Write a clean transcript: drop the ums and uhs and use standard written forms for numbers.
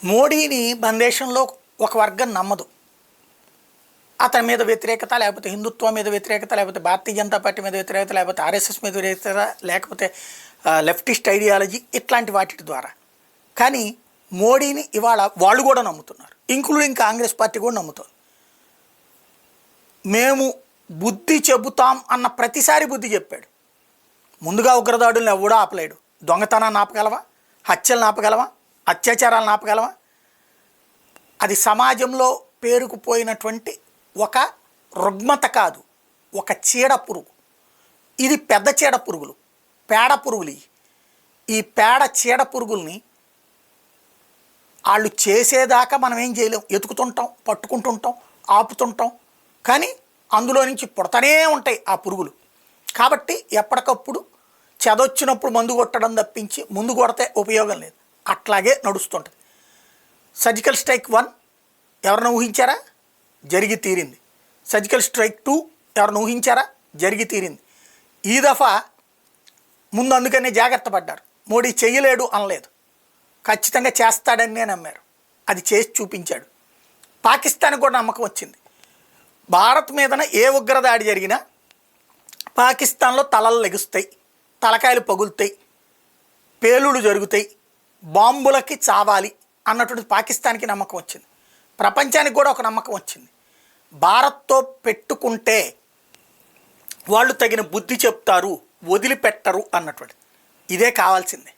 మోడీని మన దేశంలో ఒక వర్గం నమ్మదు. అతని మీద వ్యతిరేకత, లేకపోతే హిందుత్వం మీద వ్యతిరేకత, లేకపోతే భారతీయ జనతా పార్టీ మీద వ్యతిరేకత, లేకపోతే ఆర్ఎస్ఎస్ మీద వ్యతిరేకత, లేకపోతే లెఫ్టిస్ట్ ఐడియాలజీ ఇట్లాంటి వాటి ద్వారా. కానీ మోడీని ఇవాళ వాళ్ళు కూడా నమ్ముతున్నారు, ఇంక్లూడింగ్ కాంగ్రెస్ పార్టీ కూడా నమ్ముతుంది. మేము బుద్ధి చెబుతాం అన్న ప్రతిసారి బుద్ధి చెప్పాడు. ముందుగా ఉగ్రదాడులను ఎవడో ఆపలేడు. దొంగతనాన్ని ఆపగలవా? హత్యలను ఆపగలవా? అత్యాచారాలను ఆపగలవా? అది సమాజంలో పేరుకుపోయినటువంటి ఒక రుగ్మత కాదు, ఒక చీడ పురుగు. ఇది పెద్ద చీడ పురుగులు, పేడ పురుగులు. ఈ పేడ చీడ పురుగుల్ని వాళ్ళు చేసేదాకా మనం ఏం చేయలేం. ఎతుకుతుంటాం, పట్టుకుంటుంటాం, ఆపుతుంటాం, కానీ అందులో నుంచి పుడతనే ఉంటాయి ఆ పురుగులు. కాబట్టి ఎప్పటికప్పుడు చెదొచ్చినప్పుడు మందు కొట్టడం తప్పించి ముందు కొడితే ఉపయోగం లేదు. అట్లాగే నడుస్తుంటుంది. సర్జికల్ స్ట్రైక్ 1 ఎవరిని ఊహించారా? జరిగి తీరింది. సర్జికల్ స్ట్రైక్ 2 ఎవరిని ఊహించారా? జరిగి తీరింది. ఈ దఫా ముందు అందుకనే జాగ్రత్త పడ్డారు. మోడీ చెయ్యలేడు అనలేదు, ఖచ్చితంగా చేస్తాడని నమ్మారు. అది చేసి చూపించాడు. పాకిస్తాన్కి కూడా నమ్మకం వచ్చింది. భారత్ మీదన ఏ ఉగ్రదాడి జరిగినా పాకిస్తాన్లో తలలు లెగుస్తాయి, తలకాయలు పగులుతాయి, పేలుడు జరుగుతాయి, బాంబులకి చావాలి అన్నటువంటి పాకిస్తాన్కి నమ్మకం వచ్చింది. ప్రపంచానికి కూడా ఒక నమ్మకం వచ్చింది. భారత్తో పెట్టుకుంటే వాళ్ళు తగిన బుద్ధి చెప్తారు, వదిలిపెట్టరు అన్నటువంటి. ఇదే కావాల్సిందే.